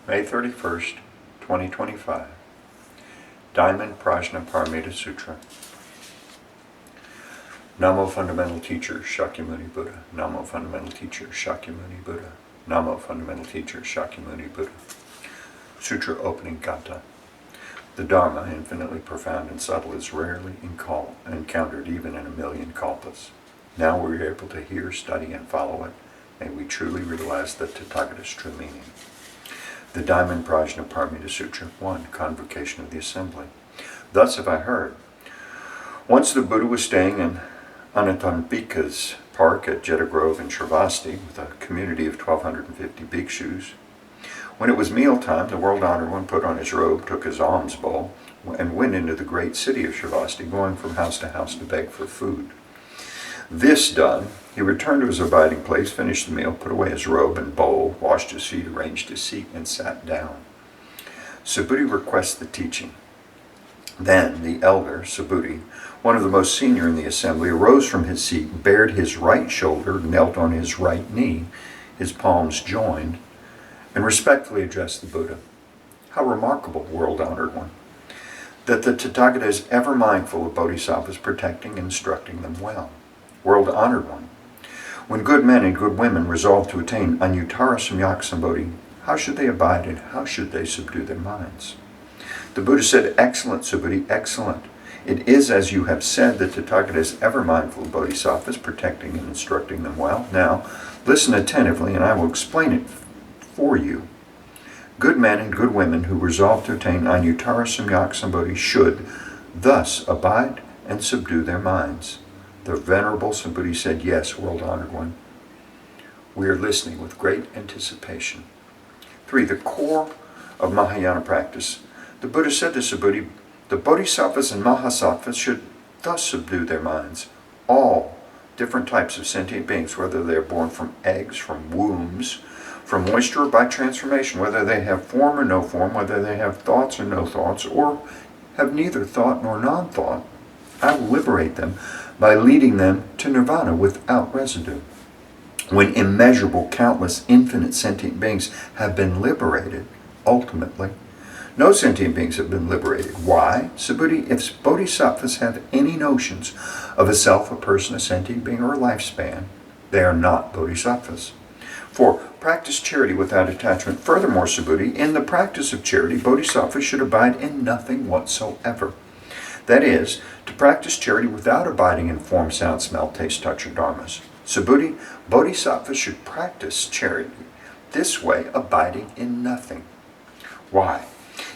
May 31st, 2025. Diamond Prajna Paramita Sutra. Namo Fundamental Teacher Shakyamuni Buddha. Namo Fundamental Teacher Shakyamuni Buddha. Namo Fundamental Teacher Shakyamuni Buddha. Sutra Opening Kata. The Dharma, infinitely profound and subtle, is rarely encountered even in a million kalpas. Now we are able to hear, study, and follow it. May we truly realize the Tathagata's true meaning. The Diamond Prajna Paramita Sutra 1. Convocation of the Assembly. Thus have I heard. Once the Buddha was staying in Anathapindika's park at Jeta Grove in Shravasti with a community of 1,250 bhikshus. When it was mealtime, the world-honored one put on his robe, took his alms bowl, and went into the great city of Shravasti, going from house to beg for food. This done, he returned to his abiding place, finished the meal, put away his robe and bowl, washed his feet, arranged his seat, and sat down. Subhuti requests the teaching. Then the elder, Subhuti, one of the most senior in the assembly, arose from his seat, bared his right shoulder, knelt on his right knee, his palms joined, and respectfully addressed the Buddha. How remarkable, world-honored one, that the Tathagata is ever mindful of bodhisattvas, protecting and instructing them well. World-honored one, when good men and good women resolve to attain Anuttara Samyak Sambodhi, how should they abide and how should they subdue their minds? The Buddha said, "Excellent, Subhuti, excellent. It is as you have said that Tathagata is ever mindful of bodhisattvas, protecting and instructing them well. Now, listen attentively and I will explain it for you. Good men and good women who resolve to attain Anuttara Samyak Sambodhi should thus abide and subdue their minds." The Venerable Subhuti said, "Yes, world-honored one. We are listening with great anticipation." 3. The core of Mahayana practice. The Buddha said to Subhuti, the bodhisattvas and mahasattvas should thus subdue their minds. All different types of sentient beings, whether they are born from eggs, from wombs, from moisture or by transformation, whether they have form or no form, whether they have thoughts or no thoughts, or have neither thought nor non-thought, I will liberate them by leading them to nirvana without residue. When immeasurable, countless, infinite sentient beings have been liberated, ultimately, no sentient beings have been liberated. Why? Subhuti, if bodhisattvas have any notions of a self, a person, a sentient being, or a lifespan, they are not bodhisattvas. 4. Practice charity without attachment. Furthermore, Subhuti, in the practice of charity, bodhisattvas should abide in nothing whatsoever. That is, to practice charity without abiding in form, sound, smell, taste, touch, or dharmas. Subhuti, bodhisattvas should practice charity this way, abiding in nothing. Why?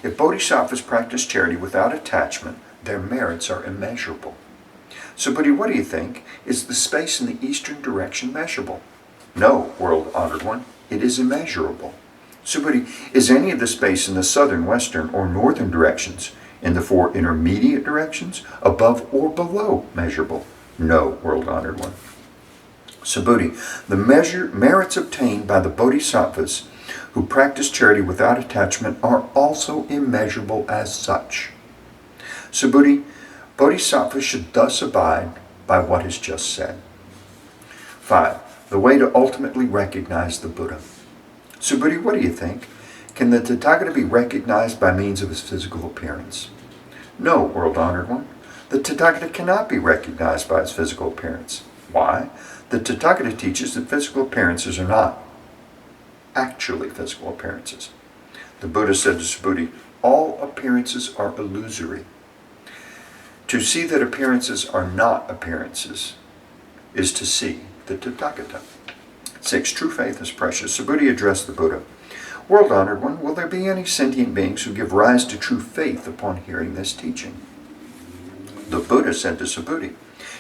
If bodhisattvas practice charity without attachment, their merits are immeasurable. Subhuti, what do you think? Is the space in the eastern direction measurable? No, world-honored one, it is immeasurable. Subhuti, is any of the space in the southern, western, or northern directions, in the 4 intermediate directions, above or below measurable? No, world-honored one. Subhuti, the merits obtained by the bodhisattvas who practice charity without attachment are also immeasurable as such. Subhuti, bodhisattvas should thus abide by what is just said. 5. The way to ultimately recognize the Buddha. Subhuti, what do you think? Can the Tathagata be recognized by means of his physical appearance? No, world-honored one. The Tathagata cannot be recognized by his physical appearance. Why? The Tathagata teaches that physical appearances are not actually physical appearances. The Buddha said to Subhuti, all appearances are illusory. To see that appearances are not appearances is to see the Tathagata. 6. True faith is precious. Subhuti addressed the Buddha. World-honored one, will there be any sentient beings who give rise to true faith upon hearing this teaching? The Buddha said to Subhuti,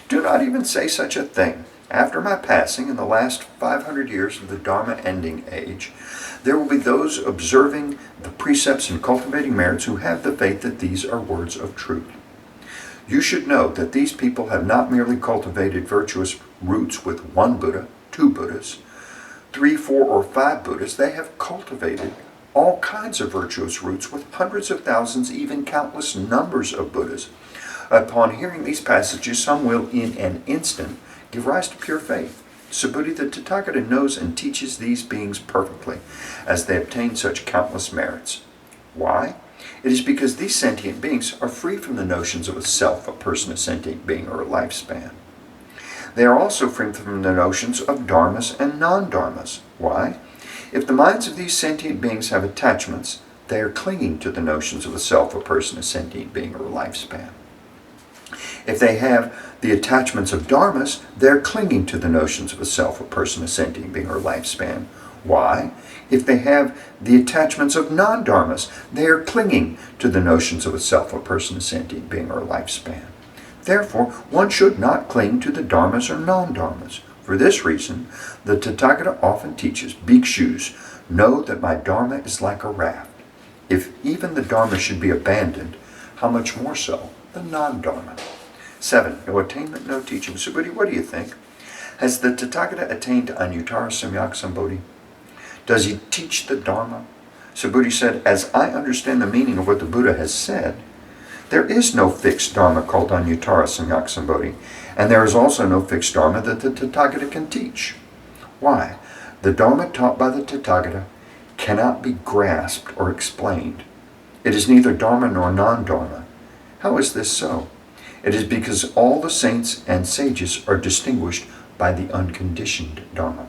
do not even say such a thing. After my passing, in the last 500 years of the Dharma ending age, there will be those observing the precepts and cultivating merits who have the faith that these are words of truth. You should know that these people have not merely cultivated virtuous roots with one Buddha, 2 Buddhas, 3, 4, or 5 Buddhas. They have cultivated all kinds of virtuous roots with hundreds of thousands, even countless numbers of Buddhas. Upon hearing these passages, some will in an instant give rise to pure faith. Subhuti, the Tathagata knows and teaches these beings perfectly, as they obtain such countless merits. Why? It is because these sentient beings are free from the notions of a self, a person, a sentient being, or a lifespan. They are also free from the notions of dharmas and non-dharmas. Why? If the minds of these sentient beings have attachments, they are clinging to the notions of a self, a person, a sentient being, or a lifespan. If they have the attachments of dharmas, they're clinging to the notions of a self, a person, a sentient being, or a lifespan. Why? If they have the attachments of non-dharmas, they are clinging to the notions of a self, a person, a sentient being, or a lifespan. Therefore, one should not cling to the dharmas or non-dharmas. For this reason, the Tathagata often teaches, Bhikshus, know that my dharma is like a raft. If even the dharma should be abandoned, how much more so the non-dharma? 7. No attainment, no teaching. Subhuti, what do you think? Has the Tathagata attained Anuttara Samyak Sambodhi? Does he teach the Dharma? Subhuti said, as I understand the meaning of what the Buddha has said, there is no fixed Dharma called Anuttara Samyak Sambodhi, and there is also no fixed Dharma that the Tathagata can teach. Why? The Dharma taught by the Tathagata cannot be grasped or explained. It is neither Dharma nor non-Dharma. How is this so? It is because all the saints and sages are distinguished by the unconditioned Dharma.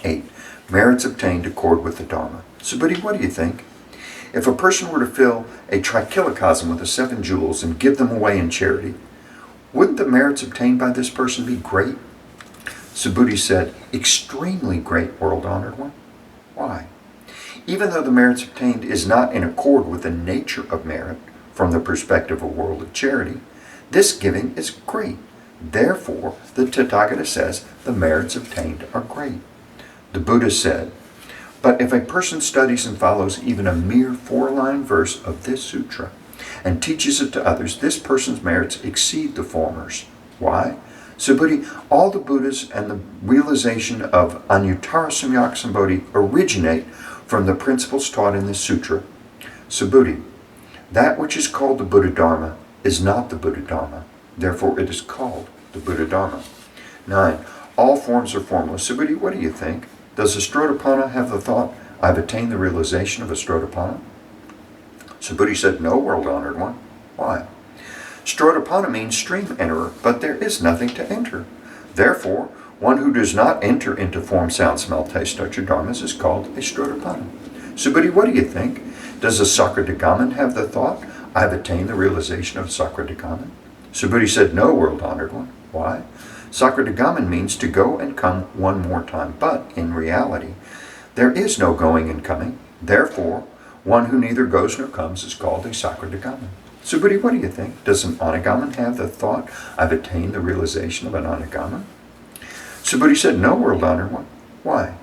8. Merits obtained accord with the Dharma. Subhuti, what do you think? If a person were to fill a trichilocosm with the 7 jewels and give them away in charity, wouldn't the merits obtained by this person be great? Subhuti said, extremely great, world-honored one. Why? Even though the merits obtained is not in accord with the nature of merit from the perspective of world of charity, this giving is great. Therefore, the Tathagata says the merits obtained are great. The Buddha said, but if a person studies and follows even a mere 4-line verse of this sutra and teaches it to others, this person's merits exceed the former's. Why? Subhuti, all the Buddhas and the realization of Anuttara Samyak Sambodhi originate from the principles taught in this sutra. Subhuti, that which is called the Buddha Dharma is not the Buddha Dharma. Therefore, it is called the Buddha Dharma. 9. All forms are formless. Subhuti, what do you think? Does a Astrodapana have the thought, I've attained the realization of a Astrodapana? Subhuti said, no, world-honored one. Why? Astrodapana means stream enterer, but there is nothing to enter. Therefore, one who does not enter into form, sound, smell, taste, touch, or dharmas is called a Astrodapana. Subhuti, what do you think? Does a Sakradagaman have the thought, I've attained the realization of a Sakradagaman? Subhuti said, no, world-honored one. Why? Sakradagaman means to go and come one more time, but in reality, there is no going and coming. Therefore, one who neither goes nor comes is called a Sakradagaman. Subhuti, what do you think? Does an Anagaman have the thought, I've attained the realization of an Anagaman? Subhuti said, no, world-honored one. Why?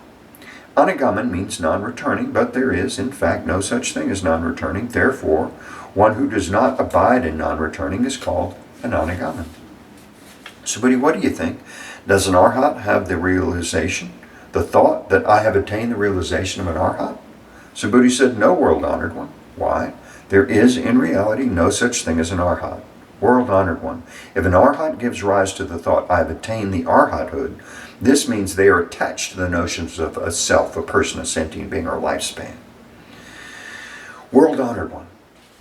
Anagaman means non-returning, but there is, in fact, no such thing as non-returning. Therefore, one who does not abide in non-returning is called an Anagaman. Subhuti, what do you think? Does an Arhat have the realization, the thought that I have attained the realization of an Arhat? Subhuti said, no, world-honored one. Why? There is, in reality, no such thing as an Arhat. World-honored one, if an Arhat gives rise to the thought, I have attained the Arhathood, this means they are attached to the notions of a self, a person, a sentient being, or a lifespan. World-honored one,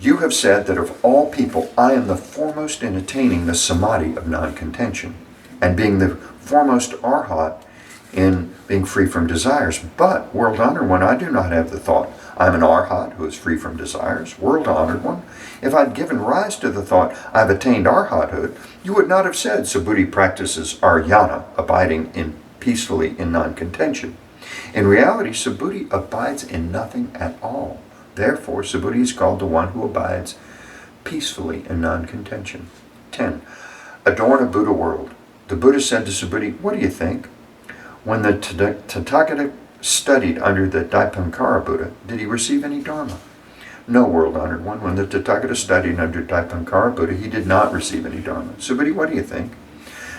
you have said that of all people, I am the foremost in attaining the samadhi of non-contention, and being the foremost Arhat in being free from desires. But, world-honored one, I do not have the thought, I am an Arhat who is free from desires. World-honored one, if I'd given rise to the thought, I've attained Arhathood, you would not have said Subhuti practices Arjana, abiding in peacefully in non-contention. In reality, Subhuti abides in nothing at all. Therefore, Subhuti is called the one who abides peacefully in non-contention. 10. Adorn a Buddha world. The Buddha said to Subhuti, what do you think? When the Tathagata studied under the Dipankara Buddha, did he receive any Dharma? No, world-honored one. When the Tathagata studied under Dipankara Buddha, he did not receive any Dharma. Subhuti, what do you think?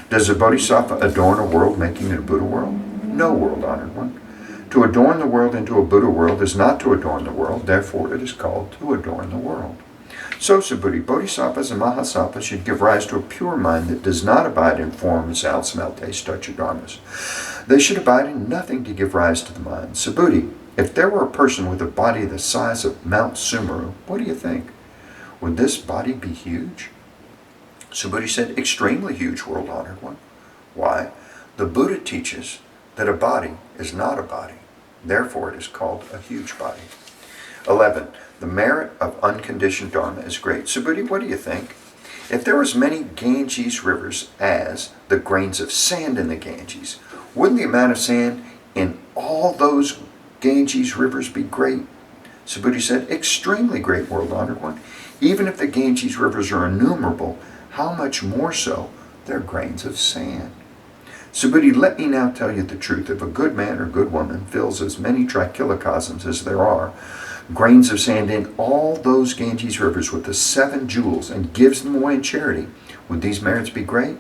Does a Bodhisattva adorn a world, making it a Buddha world? No, world-honored one. To adorn the world into a Buddha world is not to adorn the world, therefore it is called to adorn the world. So, Subhuti, bodhisattvas and mahasattvas should give rise to a pure mind that does not abide in form, sound, smell, taste, touch, or dharmas. They should abide in nothing to give rise to the mind. Subhuti, if there were a person with a body the size of Mount Sumeru, what do you think? Would this body be huge? Subhuti said, extremely huge, world-honored one. Why? The Buddha teaches that a body is not a body. Therefore, it is called a huge body. 11. The merit of unconditioned dharma is great. Subhuti, what do you think? If there was many Ganges rivers as the grains of sand in the Ganges, wouldn't the amount of sand in all those Ganges rivers be great? Subhuti said, extremely great, world-honored one. Even if the Ganges rivers are innumerable, how much more so they're grains of sand. Subhuti, let me now tell you the truth. If a good man or good woman fills as many trichilocosms as there are grains of sand in all those Ganges rivers with the 7 jewels and gives them away in charity, would these merits be great?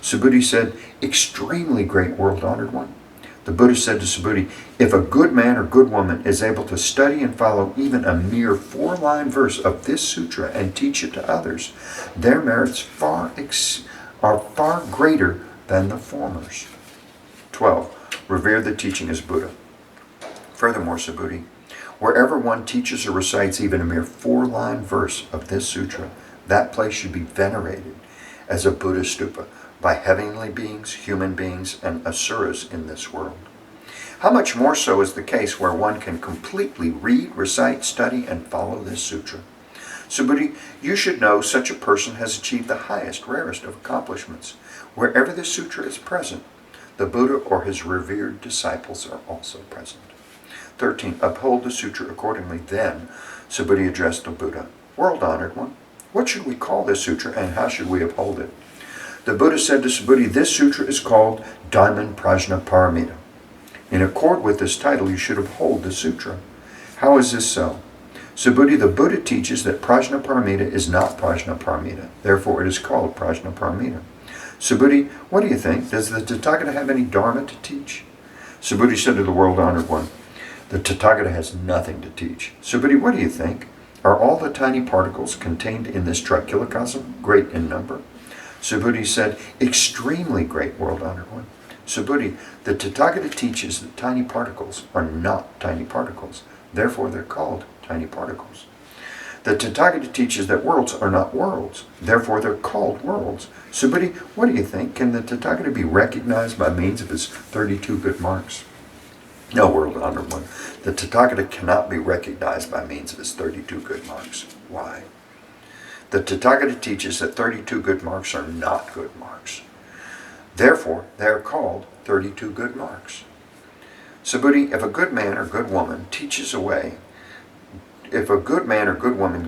Subhuti said, extremely great, world-honored one. The Buddha said to Subhuti, if a good man or good woman is able to study and follow even a mere 4-line verse of this sutra and teach it to others, their merits are far greater than the former's. 12. Revere the teaching as Buddha. Furthermore, Subhuti, wherever one teaches or recites even a mere 4-line verse of this sutra, that place should be venerated as a Buddha stupa by heavenly beings, human beings, and asuras in this world. How much more so is the case where one can completely read, recite, study, and follow this sutra. Subhuti, you should know such a person has achieved the highest, rarest of accomplishments. Wherever this sutra is present, the Buddha or his revered disciples are also present. 13. Uphold the sutra accordingly. Then Subhuti addressed the Buddha. World-honored one, what should we call this sutra and how should we uphold it? The Buddha said to Subhuti, this sutra is called Diamond Prajna Paramita. In accord with this title, you should uphold the sutra. How is this so? Subhuti, the Buddha teaches that Prajna Paramita is not Prajna Paramita. Therefore, it is called Prajna Paramita. Subhuti, what do you think? Does the Tathagata have any dharma to teach? Subhuti said to the world-honored one, the Tathagata has nothing to teach. Subhuti, what do you think? Are all the tiny particles contained in this trichilocosm great in number? Subhuti said, extremely great, world-honored one. Subhuti, the Tathagata teaches that tiny particles are not tiny particles. Therefore, they're called tiny particles. The Tathagata teaches that worlds are not worlds. Therefore, they're called worlds. Subhuti, what do you think? Can the Tathagata be recognized by means of his 32 good marks? No, world-honored one. The Tathagata cannot be recognized by means of his 32 good marks. Why? The Tathagata teaches that 32 good marks are not good marks. Therefore, they are called 32 good marks. Subhuti, if a good man or good woman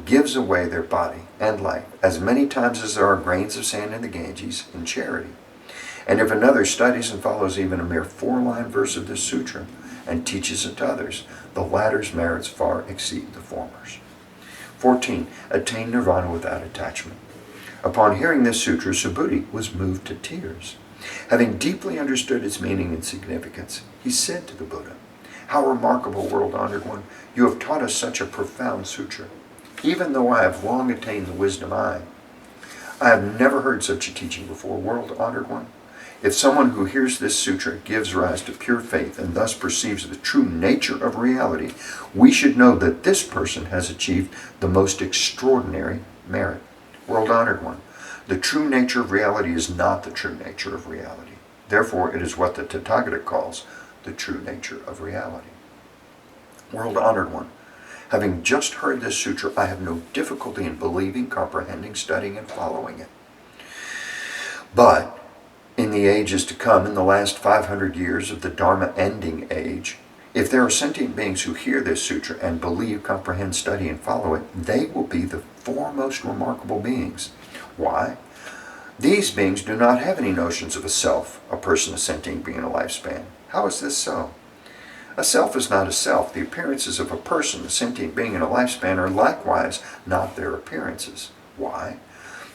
gives away their body and life as many times as there are grains of sand in the Ganges in charity, and if another studies and follows even a mere 4-line verse of this sutra and teaches it to others, the latter's merits far exceed the former's. 14. Attain nirvana without attachment. Upon hearing this sutra, Subhuti was moved to tears. Having deeply understood its meaning and significance, he said to the Buddha, how remarkable, world-honored one, you have taught us such a profound sutra. Even though I have long attained the wisdom I have never heard such a teaching before, world-honored one. If someone who hears this sutra gives rise to pure faith and thus perceives the true nature of reality, we should know that this person has achieved the most extraordinary merit. World-honored one, the true nature of reality is not the true nature of reality. Therefore, it is what the Tathagata calls the true nature of reality. World-honored one, having just heard this sutra, I have no difficulty in believing, comprehending, studying, and following it. But in the ages to come, in the last 500 years of the Dharma ending age, if there are sentient beings who hear this sutra and believe, comprehend, study, and follow it, they will be the foremost remarkable beings. Why? These beings do not have any notions of a self, a person, a sentient being, a lifespan. How is this so? A self is not a self. The appearances of a person, a sentient being, and a lifespan are likewise not their appearances. Why?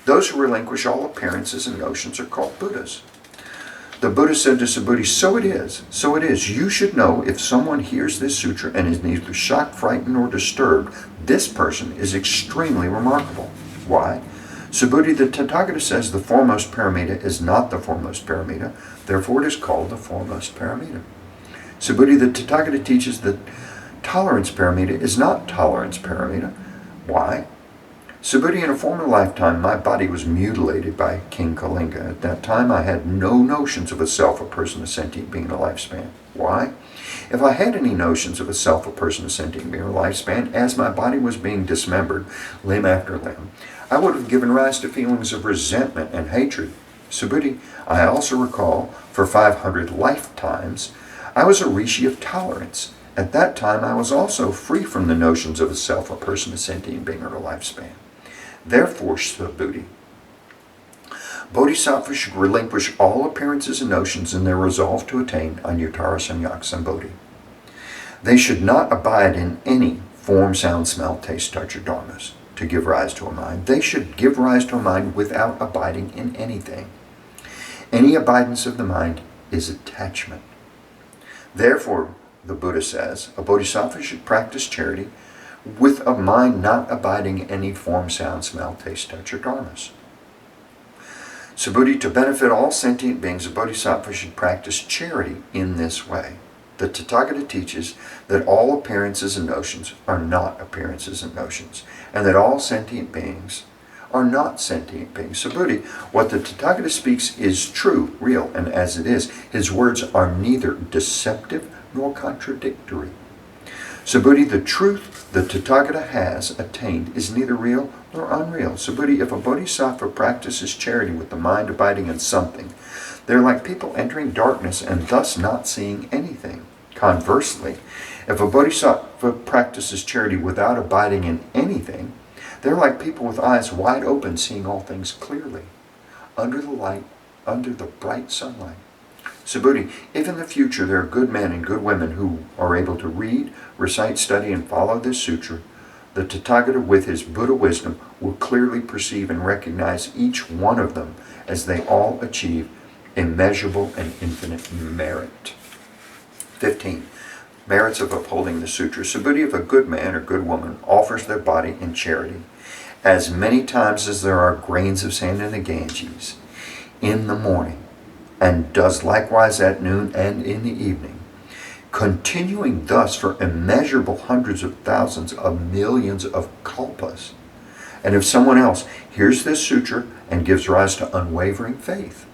Those who relinquish all appearances and notions are called Buddhas. The Buddha said to Subhuti, so it is. You should know if someone hears this sutra and is neither shocked, frightened, or disturbed, this person is extremely remarkable. Why? Subhuti, the Tathagata says the foremost paramita is not the foremost paramita, therefore it is called the foremost paramita. Subhuti, the Tathagata teaches that tolerance paramita is not tolerance paramita. Why? Subhuti, in a former lifetime, my body was mutilated by King Kalinga. At that time, I had no notions of a self, a person, a sentient being, a lifespan. Why? If I had any notions of a self, a person, a sentient being, or lifespan, as my body was being dismembered, limb after limb, I would have given rise to feelings of resentment and hatred. Subhuti, I also recall, for 500 lifetimes, I was a rishi of tolerance. At that time, I was also free from the notions of a self, a person, a sentient being, or a lifespan. Therefore, Subhuti, bodhisattvas should relinquish all appearances and notions in their resolve to attain Anuttara Samyak Sambodhi. They should not abide in any form, sound, smell, taste, touch, or dharmas to give rise to a mind. They should give rise to a mind without abiding in anything. Any abidance of the mind is attachment. Therefore, the Buddha says, a bodhisattva should practice charity with a mind not abiding in any form, sound, smell, taste, touch, or dharmas. Subhuti, to benefit all sentient beings, a bodhisattva should practice charity in this way. The Tathagata teaches that all appearances and notions are not appearances and notions, and that all sentient beings are not sentient beings. Subhuti, what the Tathagata speaks is true, real, and as it is. His words are neither deceptive nor contradictory. Subhuti, the truth the Tathagata has attained is neither real nor unreal. Subhuti, if a bodhisattva practices charity with the mind abiding in something, they're like people entering darkness and thus not seeing anything. Conversely, if a bodhisattva practices charity without abiding in anything, they're like people with eyes wide open, seeing all things clearly, under the light, under the bright sunlight. Subhuti, if in the future there are good men and good women who are able to read, recite, study, and follow this sutra, the Tathagata with his Buddha wisdom will clearly perceive and recognize each one of them as they all achieve immeasurable and infinite merit. 15. Merits of upholding the sutra. Subhuti, if a good man or good woman offers their body in charity as many times as there are grains of sand in the Ganges in the morning, and does likewise at noon and in the evening, continuing thus for immeasurable hundreds of thousands of millions of kalpas. And if someone else hears this sutra and gives rise to unwavering faith,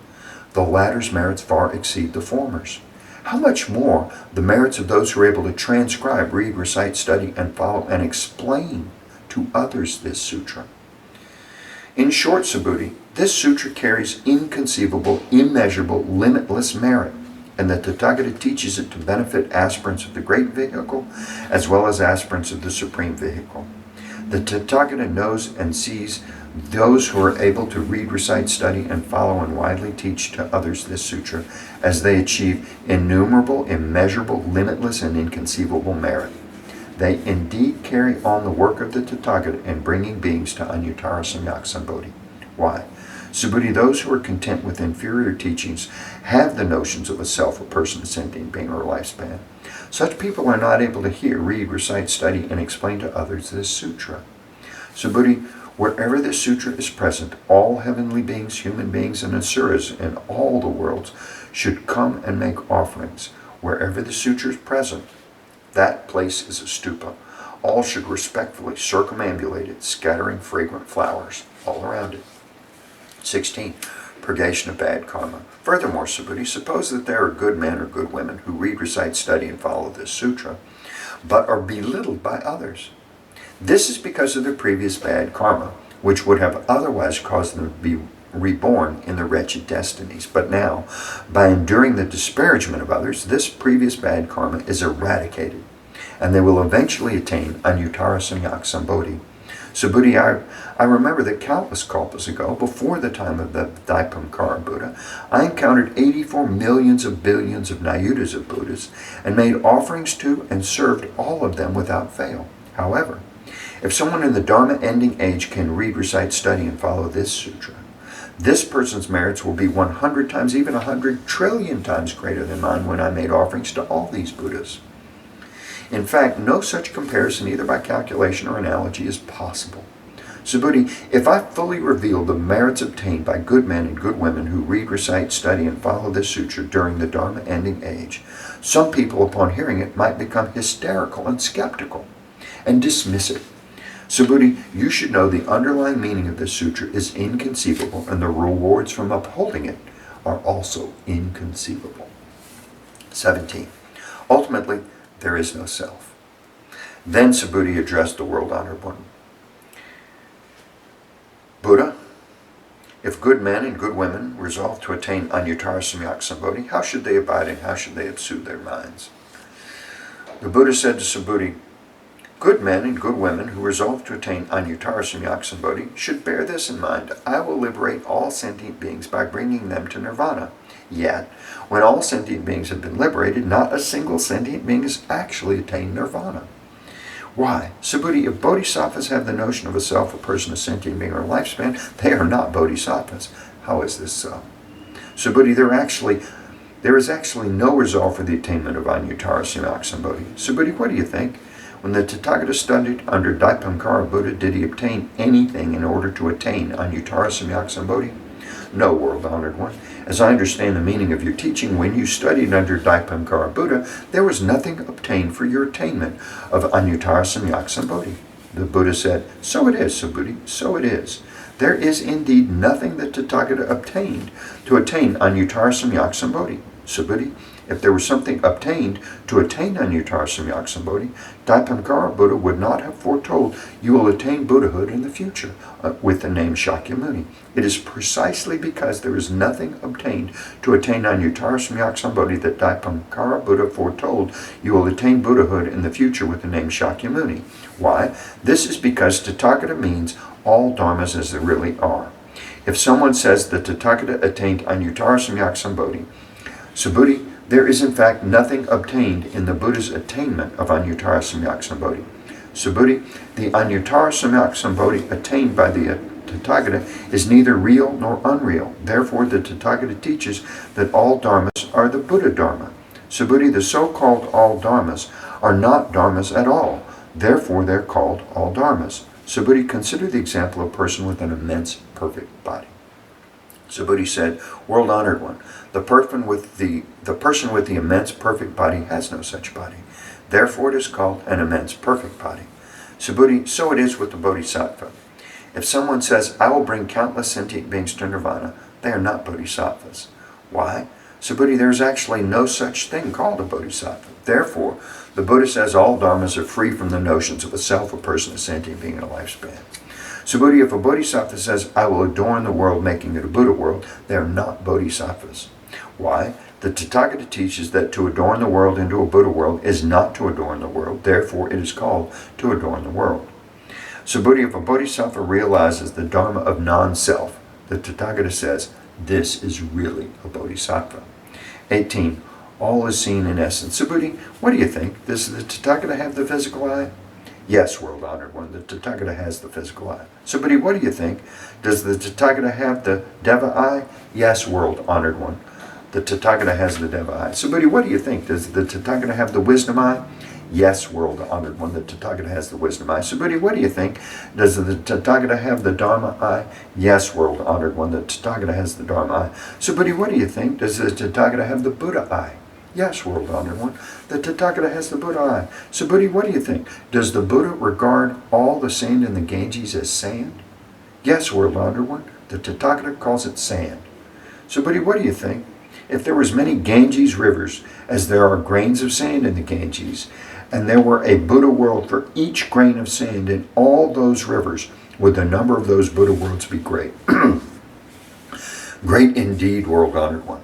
the latter's merits far exceed the former's. How much more the merits of those who are able to transcribe, read, recite, study, and follow, and explain to others this sutra. In short, Subhuti, this sutra carries inconceivable, immeasurable, limitless merit, and the Tathagata teaches it to benefit aspirants of the great vehicle as well as aspirants of the supreme vehicle. The Tathagata knows and sees those who are able to read, recite, study, and follow and widely teach to others this sutra as they achieve innumerable, immeasurable, limitless, and inconceivable merit. They indeed carry on the work of the Tathagata in bringing beings to Anuttara Samyak Sambodhi. Why? Subhuti, those who are content with inferior teachings have the notions of a self, a person, a sentient being, or a lifespan. Such people are not able to hear, read, recite, study, and explain to others this sutra. Subhuti, wherever this sutra is present, all heavenly beings, human beings, and asuras in all the worlds should come and make offerings. Wherever the sutra is present, that place is a stupa. All should respectfully circumambulate it, scattering fragrant flowers all around it. 16. Purgation of bad karma. Furthermore, Subhuti, suppose that there are good men or good women who read, recite, study, and follow this sutra, but are belittled by others. This is because of their previous bad karma, which would have otherwise caused them to be reborn in their wretched destinies. But now, by enduring the disparagement of others, this previous bad karma is eradicated, and they will eventually attain Anuttara Samyak Sambodhi. Subhuti, I remember that countless kalpas ago, before the time of the Daipankara Buddha, I encountered 84 millions of billions of Nayutas of Buddhas and made offerings to and served all of them without fail. However, if someone in the Dharma ending age can read, recite, study, and follow this sutra, This person's merits will be 100 times, even 100 trillion times greater than mine when I made offerings to all these Buddhas. In fact, no such comparison, either by calculation or analogy, is possible. Subhuti, if I fully reveal the merits obtained by good men and good women who read, recite, study, and follow this sutra during the Dharma ending age, some people, upon hearing it, might become hysterical and skeptical and dismiss it. Subhuti, you should know the underlying meaning of this sutra is inconceivable, and the rewards from upholding it are also inconceivable. 17. Ultimately, there is no self. Then Subhuti addressed the world-honored one. Buddha, if good men and good women resolve to attain Anuttara Samyak Sambodhi, how should they abide and how should they soothe their minds? The Buddha said to Subhuti, good men and good women who resolve to attain Anuttara Samyak Sambodhi should bear this in mind. I will liberate all sentient beings by bringing them to nirvana. Yet, when all sentient beings have been liberated, not a single sentient being has actually attained nirvana. Why? Subhuti, if bodhisattvas have the notion of a self, a person, a sentient being, or a lifespan, they are not bodhisattvas. How is this so? Subhuti, there is actually no resolve for the attainment of Anuttara Samyak Sambodhi. Subhuti, what do you think? When the Tathagata studied under Daipankara Buddha, did he obtain anything in order to attain Anuttara Samyak Sambodhi? No, world-honored one. As I understand the meaning of your teaching, when you studied under Daipankara Buddha, there was nothing obtained for your attainment of Anuttara Samyak Sambodhi. The Buddha said, so it is, Subhuti, so it is. There is indeed nothing that Tathagata obtained to attain Anuttara Samyak Sambodhi. Subhuti, if there was something obtained to attain Anuttara Samyak Sambodhi, Daipankara Buddha would not have foretold you will attain Buddhahood in the future with the name Shakyamuni. It is precisely because there is nothing obtained to attain Anuttara Samyak Sambodhi that Daipankara Buddha foretold you will attain Buddhahood in the future with the name Shakyamuni. Why? This is because Tathagata means all dharmas as they really are. If someone says that Tathagata attained Anuttara Samyak Sambodhi, Subhuti, there is in fact nothing obtained in the Buddha's attainment of Anuttara Samyak Sambodhi. Subhuti, the Anuttara Samyak Sambodhi attained by the Tathagata is neither real nor unreal. Therefore, the Tathagata teaches that all dharmas are the Buddha Dharma. Subhuti, the so-called all dharmas are not dharmas at all. Therefore, they're called all dharmas. Subhuti, consider the example of a person with an immense perfect body. Subhuti said, world-honored one, the person with the immense perfect body has no such body. Therefore it is called an immense perfect body. Subhuti, so it is with the bodhisattva. If someone says, I will bring countless sentient beings to nirvana, they are not bodhisattvas. Why? Subhuti, there is actually no such thing called a bodhisattva. Therefore, the Buddha says all dharmas are free from the notions of a self, a person, a sentient being, and a lifespan. Subhuti, if a bodhisattva says, I will adorn the world, making it a Buddha world, they are not bodhisattvas. Why? The Tathagata teaches that to adorn the world into a Buddha world is not to adorn the world. Therefore, it is called to adorn the world. Subhuti, if a bodhisattva realizes the dharma of non-self, the Tathagata says, this is really a bodhisattva. 18. All is seen in essence. Subhuti, what do you think? Does the Tathagata have the physical eye? Yes, world-honored one, the Tathagata has the physical eye. Subhuti, what do you think? Does the Tathagata have the Deva eye? Yes, world-honored one, the Tathagata has the Deva eye. Subhuti, what do you think? Does the Tathagata have the wisdom eye? Yes, world-honored one, the Tathagata has the wisdom eye. Subhuti, what do you think? Does the Tathagata have the Dharma eye? Yes, world-honored one, the Tathagata has the Dharma eye. Subhuti, what do you think? Does the Tathagata have the Buddha eye? Yes, world-honored one, the Tathagata has the Buddha eye. Subhuti, what do you think? Does the Buddha regard all the sand in the Ganges as sand? Yes, world-honored one, the Tathagata calls it sand. Subhuti, what do you think? If there was many Ganges rivers, as there are grains of sand in the Ganges, and there were a Buddha world for each grain of sand in all those rivers, would the number of those Buddha worlds be great? Great indeed, world-honored one.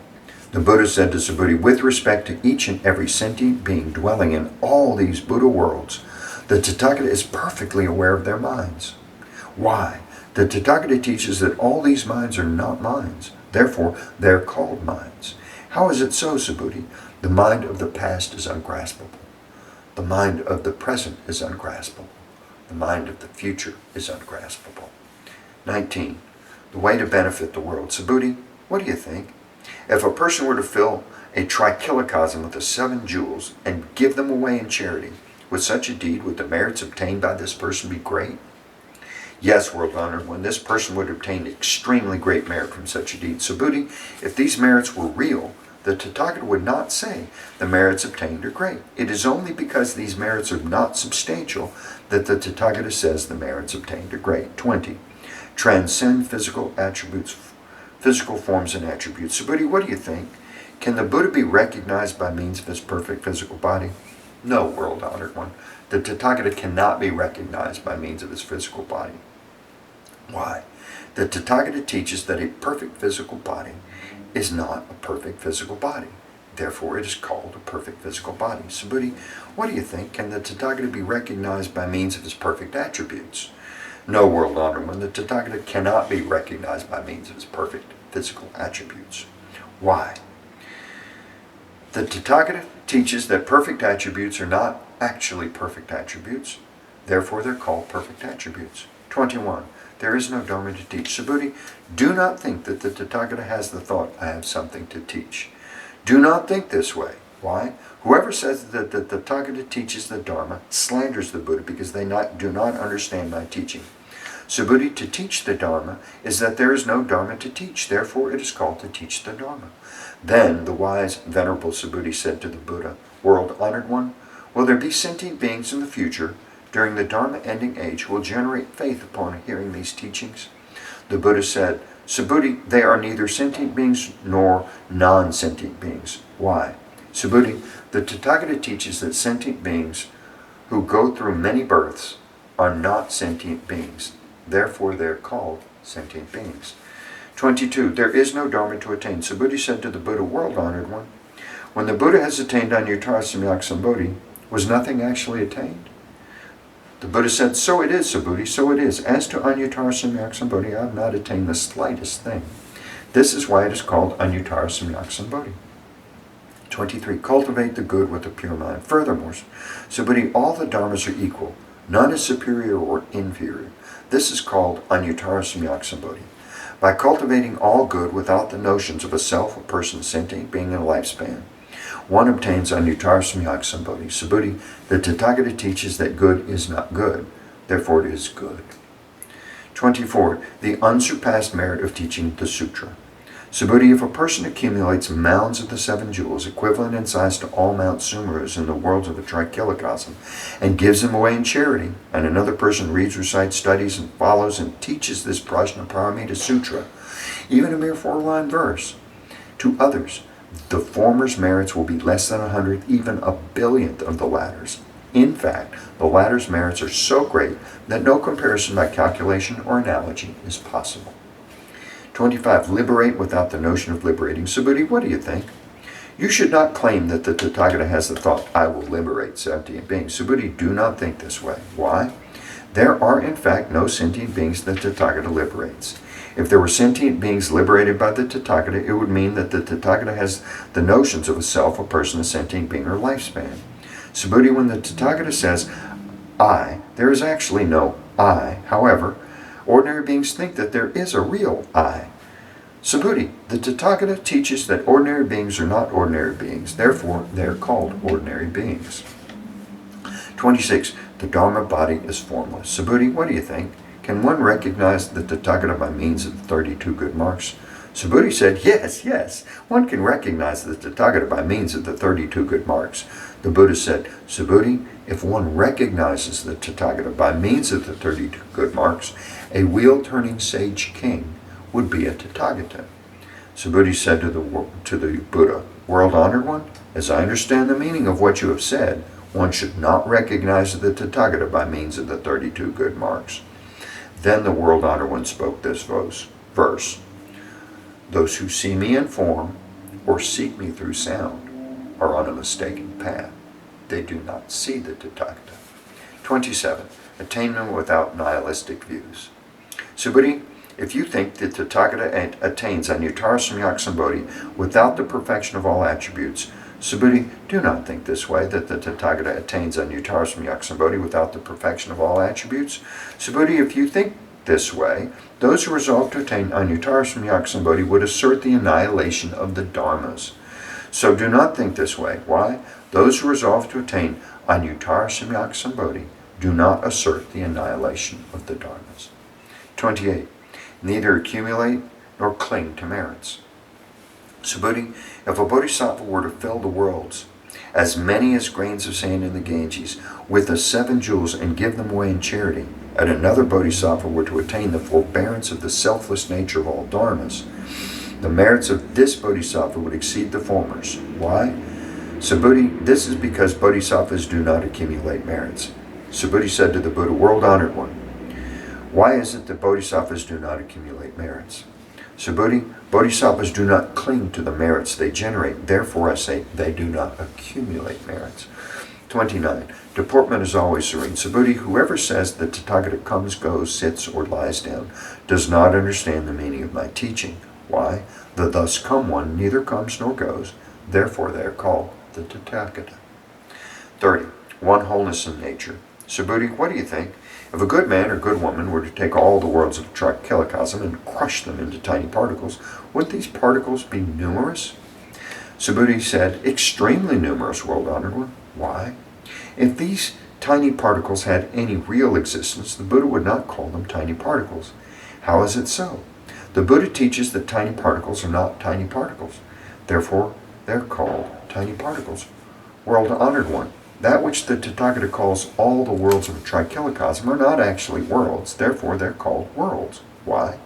The Buddha said to Subhuti, with respect to each and every sentient being dwelling in all these Buddha worlds, the Tathagata is perfectly aware of their minds. Why? The Tathagata teaches that all these minds are not minds. Therefore, they're called minds. How is it so, Subhuti? The mind of the past is ungraspable. The mind of the present is ungraspable. The mind of the future is ungraspable. 19. the way to benefit the world. Subhuti, what do you think? If a person were to fill a trichilocosm with the 7 jewels and give them away in charity, with such a deed, would the merits obtained by this person be great? Yes, world honored one, this person would obtain extremely great merit from such a deed. Subhuti, if these merits were real, the Tathagata would not say the merits obtained are great. It is only because these merits are not substantial that the Tathagata says the merits obtained are great. 20. Transcend physical attributes, physical forms and attributes. Subhuti, what do you think? Can the Buddha be recognized by means of his perfect physical body? No, world honored one. The Tathagata cannot be recognized by means of his physical body. Why? The Tathagata teaches that a perfect physical body is not a perfect physical body. Therefore, it is called a perfect physical body. Subhuti, what do you think? Can the Tathagata be recognized by means of his perfect attributes? No, world honored one. The Tathagata cannot be recognized by means of his perfect physical attributes. Why? The Tathagata teaches that perfect attributes are not actually perfect attributes. Therefore, they're called perfect attributes. 21. There is no Dharma to teach. Subhuti, do not think that the Tathagata has the thought, I have something to teach. Do not think this way. Why? Whoever says that the Tathagata teaches the Dharma slanders the Buddha because they do not understand my teaching. Subhuti, to teach the Dharma is that there is no Dharma to teach. Therefore, it is called to teach the Dharma. Then the wise, venerable Subhuti said to the Buddha, world honored one, will there be sentient beings in the future during the Dharma ending age who will generate faith upon hearing these teachings? The Buddha said, Subhuti, they are neither sentient beings nor non-sentient beings. Why? Subhuti, the Tathagata teaches that sentient beings who go through many births are not sentient beings. Therefore, they are called sentient beings. 22. There is no Dharma to attain. Subhuti said to the Buddha, world honored one, when the Buddha has attained Anuttara Samyak Sambodhi, was nothing actually attained? The Buddha said, so it is, Subhuti, so it is. As to Anuttara Samyak Sambodhi, I have not attained the slightest thing. This is why it is called Anuttara Samyak Sambodhi. 23. Cultivate the good with a pure mind. Furthermore, Subhuti, all the dharmas are equal. None is superior or inferior. This is called Anuttara Samyak Sambodhi. By cultivating all good without the notions of a self, a person, sentient being, and a lifespan, one obtains Anuttara Samyak Sambodhi. Subhuti, the Tathagata teaches that good is not good, therefore it is good. 24. The unsurpassed merit of teaching the Sutra. Subhuti, if a person accumulates mounds of the 7 jewels, equivalent in size to all Mount Sumerus in the worlds of a trichilocosm, and gives them away in charity, and another person reads, recites, studies, and follows and teaches this Prajnaparamita Sutra, even a mere 4-line verse, to others, the former's merits will be less than 100th, even a billionth of the latter's. In fact, the latter's merits are so great that no comparison by calculation or analogy is possible. 25. Liberate without the notion of liberating. Subhuti, what do you think? You should not claim that the Tathagata has the thought, I will liberate sentient beings. Subhuti, do not think this way. Why? There are in fact no sentient beings that the Tathagata liberates. If there were sentient beings liberated by the Tathagata, it would mean that the Tathagata has the notions of a self, a person, a sentient being, or lifespan. Subhuti, when the Tathagata says, I, there is actually no I. However, ordinary beings think that there is a real I. Subhuti, the Tathagata teaches that ordinary beings are not ordinary beings. Therefore, they are called ordinary beings. 26. The Dharma body is formless. Subhuti, what do you think? Can one recognize the Tathagata by means of the 32 good marks? Subhuti said, yes, one can recognize the Tathagata by means of the 32 good marks. The Buddha said, Subhuti, if one recognizes the Tathagata by means of the 32 good marks, a wheel-turning sage king would be a Tathagata. Subhuti said to the Buddha, world-honored one, as I understand the meaning of what you have said, one should not recognize the Tathagata by means of the 32 good marks. Then the world-honored one spoke this verse. Those who see me in form or seek me through sound are on a mistaken path. They do not see the Tathagata. 27. Attainment without nihilistic views. Subhuti, if you think that the Tathagata attains Anuttara Samyak Sambodhi without the perfection of all attributes, Subhuti, do not think this way, that the Tathagata attains Anuttara Samyak Sambodhi without the perfection of all attributes. Subhuti, if you think this way, those who resolve to attain Anuttara Samyak Sambodhi would assert the annihilation of the Dharmas. So do not think this way. Why? Those who resolve to attain Anuttara Samyak Sambodhi do not assert the annihilation of the Dharmas. 28. Neither accumulate nor cling to merits. Subhuti, if a bodhisattva were to fill the worlds, as many as grains of sand in the Ganges, with the 7 jewels and give them away in charity, and another bodhisattva were to attain the forbearance of the selfless nature of all dharmas, the merits of this bodhisattva would exceed the former's. Why? Subhuti, this is because bodhisattvas do not accumulate merits. Subhuti said to the Buddha, World-honored one, why is it that bodhisattvas do not accumulate merits? Subhuti, bodhisattvas do not cling to the merits they generate. Therefore, I say they do not accumulate merits. 29. Deportment is always serene. Subhuti, whoever says that Tathagata comes, goes, sits, or lies down does not understand the meaning of my teaching. Why? The thus come one neither comes nor goes. Therefore, they are called the Tathagata. 30. One wholeness in nature. Subhuti, what do you think? If a good man or good woman were to take all the worlds of trichilocosm and crush them into tiny particles, would these particles be numerous? Subhuti said, extremely numerous, world-honored one. Why? If these tiny particles had any real existence, the Buddha would not call them tiny particles. How is it so? The Buddha teaches that tiny particles are not tiny particles. Therefore, they're called tiny particles. World-honored one. That which the Tathagata calls all the worlds of a trichilocosm are not actually worlds, therefore they're called worlds. Why?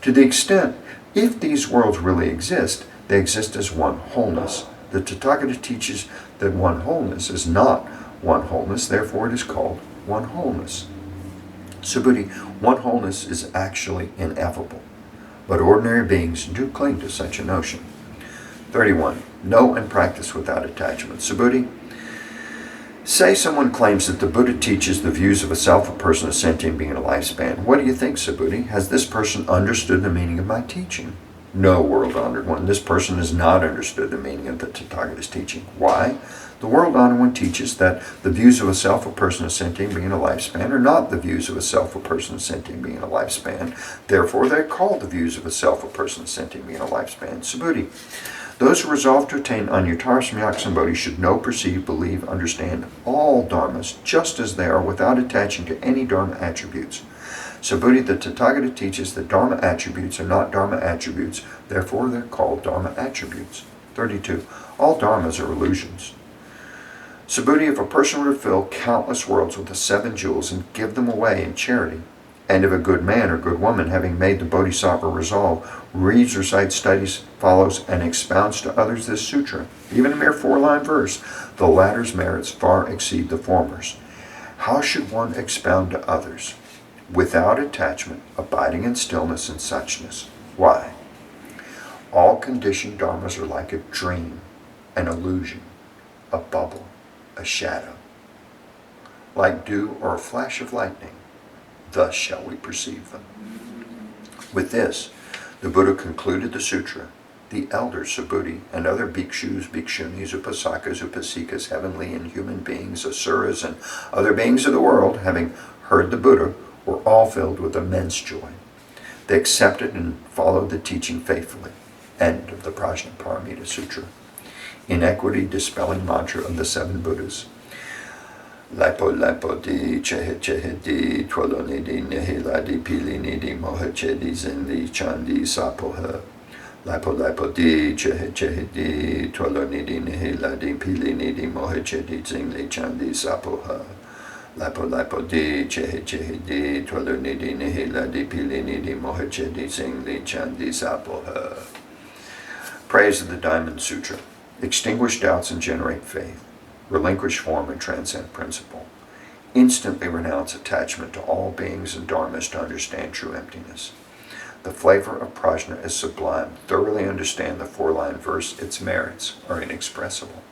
To the extent, if these worlds really exist, they exist as one wholeness. The Tathagata teaches that one wholeness is not one wholeness, therefore it is called one wholeness. Subhuti, one wholeness is actually ineffable, but ordinary beings do cling to such a notion. 31. Know and practice without attachment. Subhuti, say someone claims that the Buddha teaches the views of a self, a person, a sentient being, and a lifespan. What do you think, Subhuti? Has this person understood the meaning of my teaching? No, world-honored one. This person has not understood the meaning of the Tathagata's teaching. Why? The world-honored one teaches that the views of a self, a person, a sentient being, and a lifespan are not the views of a self, a person, a sentient being, and a lifespan. Therefore, they're called the views of a self, a person, a sentient being, and a lifespan. Subhuti, those who resolve to attain Anuttara Samyak Sambodhi should know, perceive, believe, understand all dharmas just as they are without attaching to any dharma attributes. Subhuti, the Tathagata teaches that dharma attributes are not dharma attributes, therefore they're called dharma attributes. 32. All dharmas are illusions. Subhuti, if a person were to fill countless worlds with the 7 jewels and give them away in charity, and if a good man or good woman, having made the bodhisattva resolve, reads, recites, studies, follows, and expounds to others this sutra, even a mere 4-line verse, the latter's merits far exceed the former's. How should one expound to others? Without attachment, abiding in stillness and suchness. Why? All conditioned dharmas are like a dream, an illusion, a bubble, a shadow. Like dew or a flash of lightning, thus shall we perceive them. With this, the Buddha concluded the sutra. The elders, Subhuti, and other bhikshus, bhikshunis, upasakas, upasikas, heavenly and human beings, asuras, and other beings of the world, having heard the Buddha, were all filled with immense joy. They accepted and followed the teaching faithfully. End of the Prajnaparamita Sutra. Inequity dispelling mantra of the 7 Buddhas. Lapo lapo di chehe chehe di twaloni di nihila di pilini di mohache di zinli chandi sapoha. Lapo lapo di chehe chehe di twaloni di nihila di pilini di mohache di zinli chandi sapoha. Lapo lapo di chehe chehe di twaloni di nihila di pilini di mohache di zinli chandi sapoha. Praise of the Diamond Sutra. Extinguish doubts and generate faith. Relinquish form and transcend principle. Instantly renounce attachment to all beings and dharmas to understand true emptiness. The flavor of prajna is sublime. Thoroughly understand the 4-line verse. Its merits are inexpressible.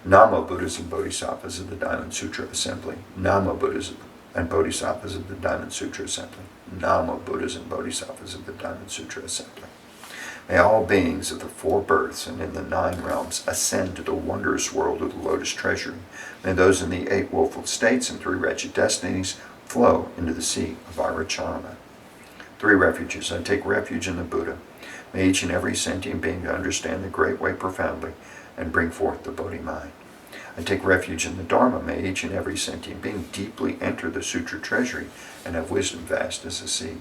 Namo Buddhas and Bodhisattvas of the Diamond Sutra Assembly. Namo Buddhas and Bodhisattvas of the Diamond Sutra Assembly. Namo Buddhas and Bodhisattvas of the Diamond Sutra Assembly. May all beings of the 4 births and in the 9 realms ascend to the wondrous world of the Lotus Treasury. May those in the 8 woeful states and 3 wretched destinies flow into the sea of Iracharana. 3 refuges. I take refuge in the Buddha. May each and every sentient being understand the Great Way profoundly and bring forth the Bodhi mind. I take refuge in the Dharma. May each and every sentient being deeply enter the Sutra treasury and have wisdom vast as the sea.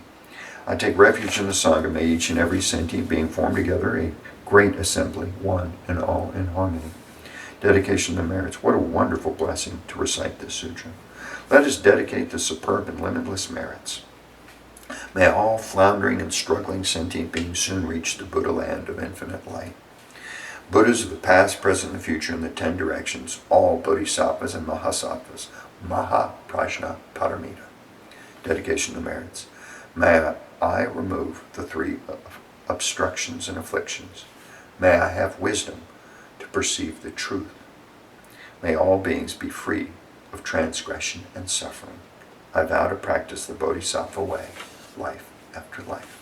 I take refuge in the Sangha. May each and every sentient being form together a great assembly, one and all in harmony. Dedication to the merits. What a wonderful blessing to recite this sutra. Let us dedicate the superb and limitless merits. May all floundering and struggling sentient beings soon reach the Buddha land of infinite light. Buddhas of the past, present, and future in the 10 directions, all bodhisattvas and mahasattvas, Mahaprajna Paramita. Dedication to the merits. May I remove the 3 obstructions and afflictions. May I have wisdom to perceive the truth. May all beings be free of transgression and suffering. I vow to practice the Bodhisattva way, life after life.